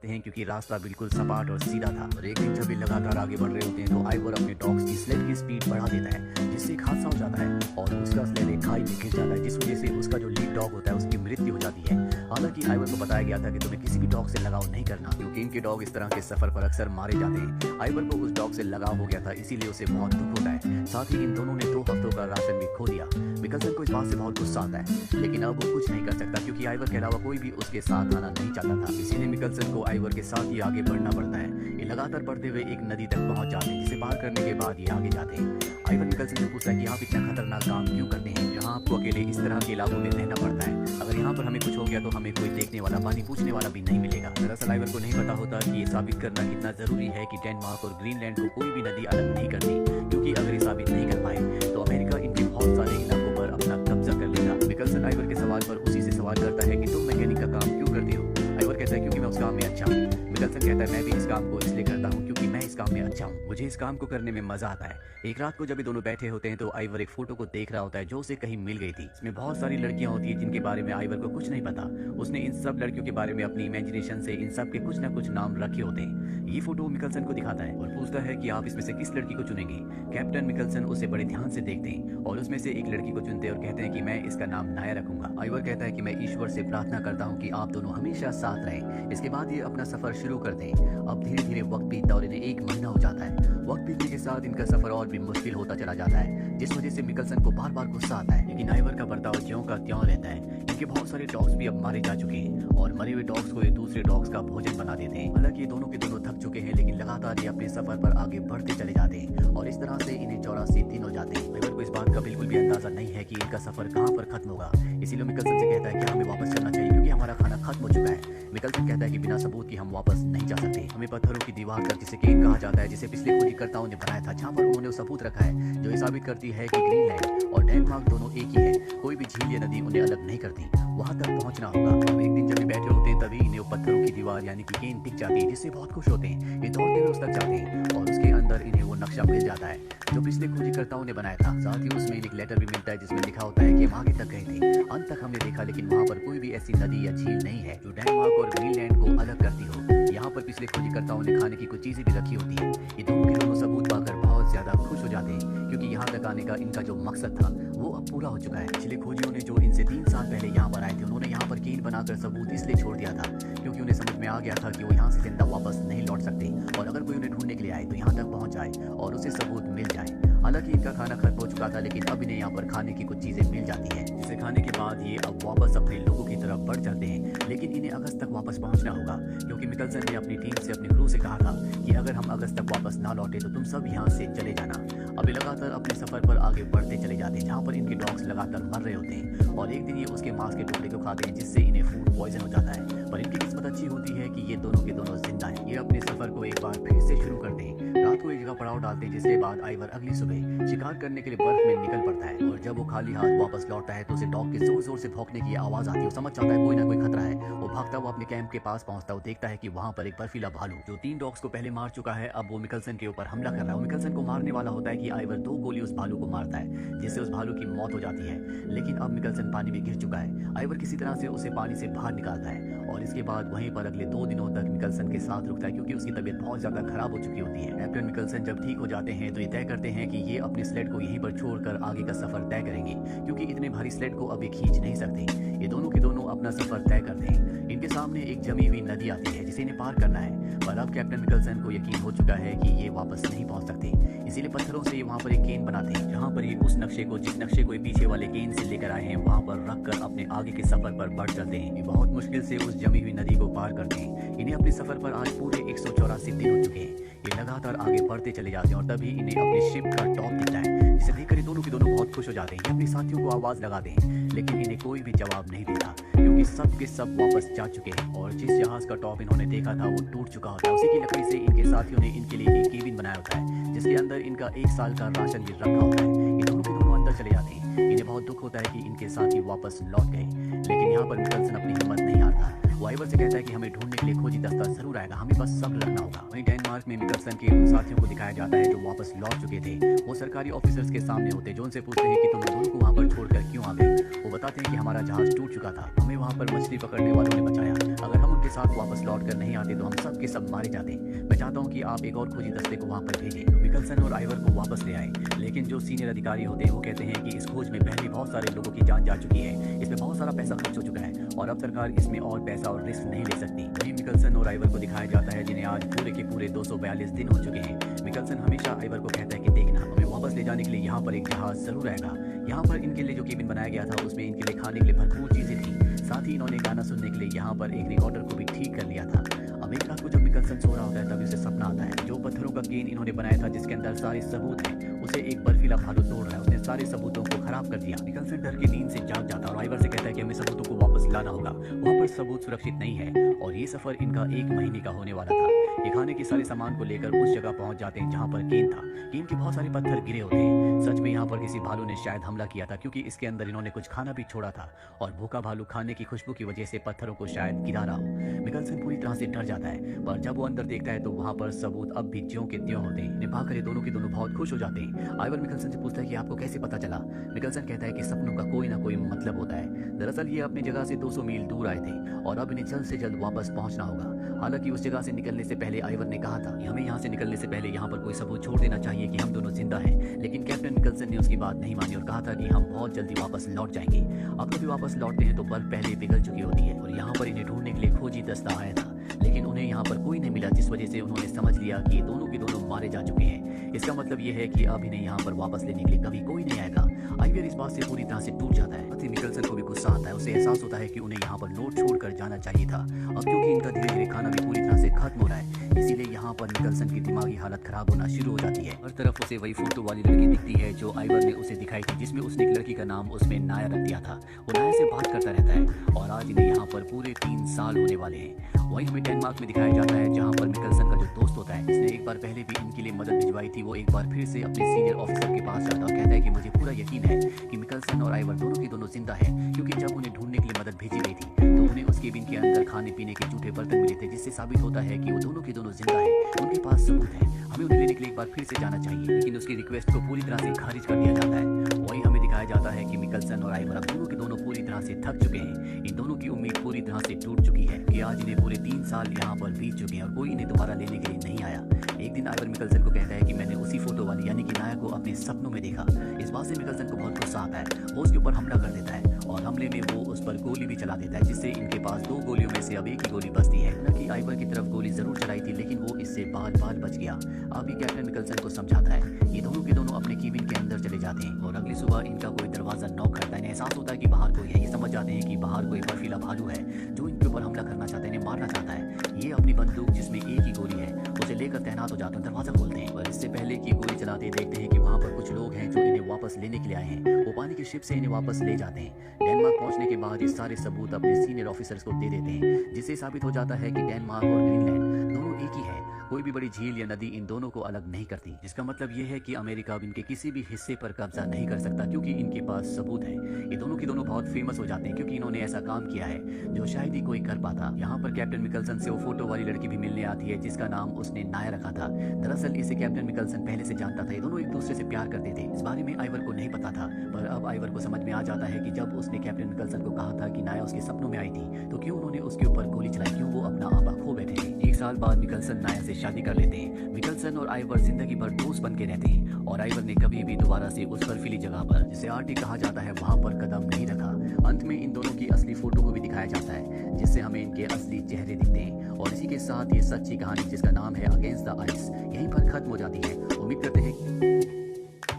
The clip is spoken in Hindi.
सकते हैं क्योंकि रास्ता बिल्कुल सपाट और सीधा था। और एक दिन जब ये लगातार आगे बढ़ रहे होते हैं तो आइवर अपने डॉग्स की स्लेड की स्पीड बढ़ा देता है, जिससे एक हादसा हो जाता है और उसका स्लेड एक खाई में गिर जाता है, जिस वजह से उसका जो लीड डॉग होता है उसकी मृत्यु हो जाती है। हालांकि आइवर को बताया गया था कि तुम्हें किसी भी डॉग से लगाव नहीं करना, क्योंकि इनके डॉग इस तरह के सफर पर अक्सर मारे जाते हैं। आइवर को उस डॉग से लगाव हो गया था, इसीलिए उसे बहुत दुख होता है। साथ ही इन दोनों ने 2 हफ्तों का राशन भी खो दिया। मिकलसन को इस बात से बहुत गुस्सा आता है, लेकिन अब वो कुछ नहीं कर सकता क्योंकि आइवर के अलावा कोई भी उसके साथ आना नहीं चाहता था। इसीलिए मिकलसन को आइवर के साथ ही आगे बढ़ना पड़ता है। ये लगातार बढ़ते हुए एक नदी तक पहुंच जाते हैं, जिसे पार करने के बाद ये आगे जाते हैं। आइवर मिकलसन से पूछता है कि आप इतना खतरनाक काम क्यों करते हैं, जहाँ आपको अकेले इस तरह के इलाकों में रहना पड़ता है। अगर यहाँ पर हमें कुछ हो गया तो हमें कोई देखने वाला, पानी पूछने वाला भी नहीं मिलेगा। दरअसल आइवर को नहीं पता होता कि ये साबित करना कितना जरूरी है कि डेनमार्क और ग्रीनलैंड को कोई भी नदी अलग नहीं करती, क्योंकि अगर ये साबित नहीं कर पाए तो अमेरिका इनके बहुत सारे इलाकों पर अपना कब्जा कर लेगा। मिकलसन आइवर के सवाल पर उसी से सवाल करता है कि तुम मैकेनिक का काम क्यों करती हो। आइवर कहता है क्योंकि मैं उस काम में अच्छा हूँ। मिकलसन कहता है मैं भी इस काम को इसलिए करता हूँ क्योंकि मैं इस काम में अच्छा हूँ, मुझे इस काम को करने में मजा आता है। एक रात को जब ये दोनों बैठे होते हैं तो आइवर एक फोटो को देख रहा होता है जो उसे कहीं मिल गई थी। इसमें बहुत सारी लड़कियां होती है जिनके बारे में आइवर को कुछ नहीं पता। उसने इन सब लड़कियों के बारे में अपनी इमेजिनेशन से इन सब के कुछ ना कुछ नाम रखे होते हैं। ये फोटो मिकलसन को दिखाता है और पूछता है कि आप इसमें से किस लड़की को चुनेंगे। कैप्टन मिकलसन उसे बड़े ध्यान से देखते हैं और उसमें से एक लड़की को चुनते हैं और कहते हैं कि मैं इसका नाम नाया रखूंगा। आइवर कहता है कि मैं ईश्वर से प्रार्थना करता हूँ कि आप दोनों हमेशा साथ रहें। इसके बाद ये अपना सफर शुरू करते हैं। अब धीरे धीरे वक्त बीतता और इन्हें 1 महीना हो जाता है। वक्त बीतने के साथ इनका सफर और भी मुश्किल होता चला जाता है, जिस वजह से मिकलसन को बार बार गुस्सा आता है। लेकिन आइवर का बर्ताव ज्यों का त्यों रहता है। इनके बहुत सारे डॉग्स भी अब मारे जा चुके हैं और मरे हुए डॉग्स को ये दूसरे डॉग्स का भोजन बना देते हैं। हालांकि ये दोनों के दोनों थक चुके हैं, लेकिन लगातार ये अपने सफर पर आगे बढ़ते चले जाते हैं और इस तरह से इन्हें 84 दिन हो जाते हैं। आइवर को इस बात का बिल्कुल भी अंदाजा नहीं है कि इनका सफर कहाँ पर खत्म होगा। इसीलिए मिकलसन से कहता है कि हमें वापस चलना चाहिए क्योंकि हमारा खाना खत्म हो चुका है। मिकलसन कहता है कि बिना सबूत के हम वापस नहीं जा सकते। हमें पत्थरों की दीवार कर, जिसे केन कहा जाता है, जिसे पिछले खोजकर्ताओं ने बनाया था, जहाँ पर उन्होंने सबूत रखा है जो ये साबित करती है कि ग्रीनलैंड और डेनमार्क दोनों एक ही है। कोई भी झील या नदी उन्हें अलग नहीं करती। वहां तक पहुंचना होगा। अब एक दिन जब ये बैठे होते हैं तभी इन्हें वो पत्थरों की दीवार यानी कि केन दिख जाती है, जिससे बहुत खुश होते हैं। ये दौड़ते हुए उस तक जाते हैं और उसके अंदर इन्हें वो नक्शा मिल जाता है जो पिछले खोजकर्ताओं ने बनाया था। साथ ही उसमें एक लेटर भी मिलता है जिसमें लिखा होता है कि हम आगे तक गए थे, अंत तक हमने देखा, लेकिन वहाँ पर कोई भी ऐसी नदी या झील नहीं है जो डेनमार्क और ग्रीनलैंड को अलग करती हो। यहाँ पर पिछले खोजकर्ताओं ने खाने की कुछ चीजें भी रखी होती है। ये दोनों के दोनों सबूत पाकर बहुत ज्यादा खुश हो जाते हैं क्योंकि यहाँ तक आने का इनका जो मकसद था वो अब पूरा हो चुका है। पिछले खोजियों ने जो इनसे 3 साल पहले यहाँ पर आए थे, उन्होंने यहाँ पर केन बनाकर सबूत इसलिए छोड़ दिया था क्योंकि उन्हें समझ में आ गया था कि वो यहाँ से जिंदा वापस नहीं लौट सकते और अगर कोई उन्हें ढूंढने के लिए आए तो यहाँ तक पहुंच जाए और उसे सबूत मिल जाए। हालांकि इनका खाना खत्म हो चुका था, लेकिन अब इन्हें यहाँ पर खाने की कुछ चीजें मिल जाती है, जिसे खाने के बाद ये अब वापस अपने लोगों की तरफ बढ़ चलते हैं। लेकिन इन्हें अगस्त तक वापस पहुंचना होगा क्योंकि मिकलसन ने अपनी टीम से, अपने क्रू से कहा था कि अगर हम अगस्त तक वापस ना लौटे तो तुम सब यहाँ से चले जाना। अब ये लगातार अपने सफर पर आगे बढ़ते चले जाते हैं, जहाँ पर इनके डॉग्स लगातार मर रहे होते हैं और एक दिन ये उसके मांस के टुकड़े को खाते हैं, जिससे इन्हें फूड पॉइजन हो जाता है। पर इनकी किस्मत अच्छी होती है कि ये दोनों के दोनों जिंदा हैं। ये अपने सफर को एक बार फिर से शुरू करते हैं। रात को एक जगह पड़ाव डालते हैं, जिसके बाद आइवर अगली सुबह शिकार करने के लिए बर्फ में निकल पड़ता है और जब वो खाली हाथ वापस लौटता है तो उसे डॉग के जोर जोर से भौंकने की आवाज आती है। वो समझ जाता है कोई ना कोई खतरा है। वो भागता हुआ अपने कैंप के पास पहुंचता है। वो देखता है कि वहां पर एक बर्फीला भालू जो 3 डॉग्स को पहले मार चुका है, अब वो मिकलसन के ऊपर हमला कर रहा है। मिकलसन को मारने वाला होता है कि आइवर 2 गोली उस भालू को मारता है, जिससे उस भालू की मौत हो जाती है। लेकिन अब मिकलसन पानी में गिर चुका है। आइवर किसी तरह से उसे पानी से बाहर निकालता है और इसके बाद वहीं पर अगले 2 दिनों तक मिकलसन के साथ रुकता है क्योंकि उसकी तबीयत बहुत ज्यादा खराब हो चुकी होती है। कैप्टन मिकलसन जब ठीक हो जाते हैं तो ये तय करते हैं कि ये अपने स्लेड को यहीं पर छोड़कर आगे का सफर तय करेंगे क्योंकि इतने भारी स्लेड को अब ये खींच नहीं सकते। ये दोनों के दोनों अपना सफर तय करते हैं। इनके सामने एक जमी हुई नदी आती है जिसे इन्हें पार करना है, पर अब कैप्टन मिकलसन को यकीन हो चुका है कि ये वापस नहीं पहुंच सकते। इसीलिए पत्थरों से ये वहां पर एक केन बनाते हैं, जहां पर ये उस नक्शे को, जिस नक्शे को ये पीछे वाले केन से लेकर आए हैं, वहां पर रखकर अपने आगे के सफर पर बढ़ चलते हैं। ये बहुत मुश्किल से उस जमी हुई नदी को पार करते हैं। इन्हें अपने सफर पर आज पूरे 184 दिन हो चुके हैं। ये लगातार आगे बढ़ते चले जाते हैं और तभी इन्हें अपनी शिप का टॉप दिखता है, जिसे देखकर ये दोनों के दोनों बहुत खुश हो जाते हैं। ये अपने साथियों को आवाज लगाते हैं, लेकिन इन्हें कोई भी जवाब नहीं देता क्योंकि सब के सब वापस जा चुके हैं और जिस जहाज का टॉप इन्होंने देखा था वो टूट चुका होता है। उसी की लकड़ी से इनके साथियों ने इनके लिए एक केबिन बनाया होता है, जिसके अंदर इनका 1 साल का राशन भी रखा होता है। ये दोनों के दोनों अंदर चले जाते हैं। इन्हें बहुत दुख होता है कि इनके साथी वापस लौट गए, लेकिन यहाँ पर मिकलसन अपनी हिम्मत नहीं हारता। वो आइवर से कहता है कि हमें ढूंढने के लिए खोजी दस्ता जरूर आएगा, हमें बस सब्र रखना होगा। वहीं डेनमार्क में मिकलसन के उन साथियों को दिखाया जाता है जो वापस लौट चुके थे। वो सरकारी ऑफिसर्स के सामने होते जो उनसे पूछते हैं कि तुम दोनों को वहाँ पर छोड़कर क्यों आ गए। वो बताते हैं कि हमारा जहाज टूट चुका था, हमें वहाँ पर मछली पकड़ने वालों ने बचाया, अगर हम उनके साथ वापस लौट कर नहीं आते तो हम सब के सब मारे जाते। मैं चाहता हूँ कि आप एक और खोजी दस्ते को वहाँ पर भेजें। मिकलसन और आइवर को वापस ले आए, लेकिन जो सीनियर अधिकारी होते हैं वो कहते हैं कि इस खोज में पहले बहुत सारे लोगों की जान जा चुकी है, इसमें बहुत सारा पैसा खर्च हो चुका है और अब सरकार इसमें और पैसा और रिस्क नहीं ले सकती। वहीं मिकलसन और आइवर को दिखाया जाता है जिन्हें आज पूरे के पूरे 242 दिन हो चुके हैं। मिकलसन हमेशा आइवर को कहता है कि देखना, हमें वापस ले जाने के लिए यहाँ पर एक जहाज जरूर आएगा। यहाँ पर इनके लिए जो केबिन बनाया गया था उसमें इनके लिए खाने के लिए भरपूर चीजें थी, साथ ही इन्होंने गाना सुनने के लिए यहाँ पर एक रिकॉर्डर को भी ठीक कर लिया था। अब एक रात को जब मिकलसन सो रहा होता है तभी उसे सपना आता है। जो पत्थरों का गेन इन्होंने बनाया था जिसके अंदर सारे सबूत हैं, उसे एक बर्फीला भालू तोड़ रहा है। उसने सारे सबूतों को खराब कर दिया। मिकलसन डर की नींद से जाग जाता है और आइवर से कहता है कि हमें सबूतों को वापस लाना होगा, वहाँ पर सबूत सुरक्षित नहीं है और ये सफर इनका 1 महीने का होने वाला था। ये खाने के सारे सामान को लेकर उस जगह पहुंच जाते हैं जहाँ पर केन था। केन के बहुत सारे पत्थर गिरे होते हैं। सच में यहाँ पर किसी भालू ने शायद हमला किया था, क्योंकि इसके अंदर इन्होंने कुछ खाना भी छोड़ा था और भूखा भालू खाने की खुशबू की वजह से पत्थरों को शायद गिरा रहा हो। मिकलसन पूरी तरह से डर जाता है, पर जब वो अंदर देखता है तो वहाँ पर सबूत अब भी ज्यों के त्यों होते हैं। इन्हें पाकर ये दोनों के दोनों बहुत खुश हो जाते हैं। आइवर मिकलसन से पूछता है कि आपको कैसे पता चला। मिकलसन कहता है कि सपनों का कोई ना कोई मतलब होता है। दरअसल ये अपनी जगह से 200 मील दूर आए थे और अब इन्हें जल्द से जल्द वापस पहुंचना होगा। हालांकि उस जगह से निकलने से पहले आइवर ने कहा था कि हमें यहाँ से निकलने से पहले यहाँ पर कोई सबूत छोड़ देना चाहिए कि हम दोनों जिंदा हैं, लेकिन कैप्टन मिकलसन ने उसकी बात नहीं मानी और कहा था कि हम बहुत जल्दी वापस लौट जाएंगे। अब जब भी वापस लौटते हैं तो बर्फ पहले पिघल चुकी होती है और यहाँ पर इन्हें ढूंढने के लिए खोजी दस्ता आया था, लेकिन उन्हें यहाँ पर कोई नहीं मिला, जिस वजह से उन्होंने समझ लिया कि दोनों के दोनों मारे जा चुके हैं। इसका मतलब ये है कि अब इन्हें यहाँ पर वापस लेने के लिए कभी कोई नहीं आएगा। आइवर इस बात से पूरी तरह से टूट जाता है। मिकलसन को भी गुस्सा आता है, उसे एहसास होता है कि उन्हें यहाँ पर नोट छोड़कर जाना चाहिए था। अब क्योंकि इनका धीरे धीरे खाना भी पूरी तरह से खत्म हो रहा है, इसीलिए यहाँ पर मिकलसन की दिमागी हालत खराब होना शुरू हो जाती है। हर तरफ उसे वही फोटो वाली लड़की दिखती है जो आइवर ने उसे दिखाई थी, जिसमें उसने एक लड़की का नाम उसमें नाया रख दिया था। वो नाया से बात करता रहता है और आज इन्हें यहाँ पर पूरे 3 साल होने वाले हैं। वहीं हमें डेनमार्क में दिखाया जाता है जहाँ पर मिकलसन का जो दोस्त होता है, जिसने एक बार पहले भी इनके लिए मदद भिजवाई थी, वो एक बार फिर से अपने सीनियर ऑफिसर के पास जाता और कहता है कि मुझे पूरा यकीन है कि मिकलसन और आइवर दोनों की दोनों जिंदा है, क्योंकि जब उन्हें ढूंढने के लिए मदद भेजी गई थी तो उन्हें उस केबिन के अंदर खाने पीने के जूठे बर्तन मिले थे, जिससे साबित होता है कि वो दोनों के दोनों जिंदा है। उनके पास सबूत है, हमें उन्हें लेने के लिए एक बार फिर से जाना चाहिए, लेकिन उसकी रिक्वेस्ट को पूरी तरह से खारिज कर दिया जाता है। वहीं हमें दिखाया जाता है कि मिकलसन और आइवर अब दोनों के दोनों पूरी तरह से थक चुके हैं। इन दोनों की उम्मीद पूरी तरह से टूट चुकी है कि आज इन्हें पूरे 3 साल यहाँ पर बीत चुके हैं और कोई इन्हें दोबारा लेने के लिए नहीं आया। एक दिन आइवर मिकलसन को कहता है कि मैंने उसी फोटो वाली यानी कि नाया को अपने सपनों में देखा। इस बात से मिकलसन को बहुत गुस्सा आता है। वो उसके ऊपर हमला कर देता है और हमले में वो उस पर गोली भी चला देता है, जिससे इनके पास 2 गोलियों में से अब एक ही गोली बचती है। हालांकि आइवर की तरफ गोली जरूर चलाई थी, लेकिन वो इससे बाल बाल बच गया। अभी कैप्टन मिकलसन को समझाता है। ये दोनों के दोनों अपने केबिन के अंदर चले जाते हैं और अगली सुबह इनका कोई दरवाजा नॉक करता है। इन्हें एहसास होता है कि बाहर कोई है। ये समझ जाते हैं कि बाहर कोई बर्फीला भालू है जो इनके ऊपर हमला करना चाहता है, इन्हें मारना चाहता है। ये अपनी बंदूक जिसमें एक ही गोली है उसे लेकर तैनात हो जाते हैं, दरवाजा खोलते हैं और इससे पहले कि गोली चलाते देखते हैं कि वहाँ पर कुछ लोग हैं जो इन्हें वापस लेने के लिए आए हैं। वो पानी की शिप से इन्हें वापस ले जाते हैं। डेनमार्क पहुंचने के बाद ये सारे सबूत अपने सीनियर ऑफिसर्स को दे देते हैं, जिससे साबित हो जाता है कि डेनमार्क और ग्रीनलैंड दोनों एक ही है। कोई भी बड़ी झील या नदी इन दोनों को अलग नहीं करती, जिसका मतलब ये है कि अमेरिका अब इनके किसी भी हिस्से पर कब्जा नहीं कर सकता, क्योंकि इनके पास सबूत है। ये दोनों के दोनों बहुत फेमस हो जाते हैं क्योंकि इन्होंने ऐसा काम किया है जो शायद ही कोई कर पाता। यहाँ पर कैप्टन मिकलसन से वो फोटो वाली लड़की भी मिलने आती है जिसका नाम उसने नाया रखा था। दरअसल इसे कैप्टन मिकलसन पहले से जानता था। ये दोनों एक दूसरे से प्यार करते थे। इस बारे में आइवर को नहीं पता था, पर अब आइवर को समझ में आ जाता है कि जब उसने कैप्टन मिकलसन को कहा था कि नाया उसके सपनों में आई थी, तो क्यों उन्होंने उसके ऊपर गोली चलाई, क्यों वो अपना आपा खो बैठे थे। 1 साल बाद मिकलसन नाया से शादी कर लेते हैं। मिकलसन और आइवर जिंदगी भर दोस्त बन के रहते हैं और आइवर ने कभी भी दोबारा से उस बर्फीली जगह पर, जिसे आर्टिक कहा जाता है, वहां पर कदम नहीं रखा। अंत में इन दोनों की असली फोटो को भी दिखाया जाता है, जिससे हमें इनके असली चेहरे दिखते हैं और इसी के साथ ये सच्ची कहानी जिसका नाम है अगेंस्ट द आइस यहीं पर खत्म हो जाती है।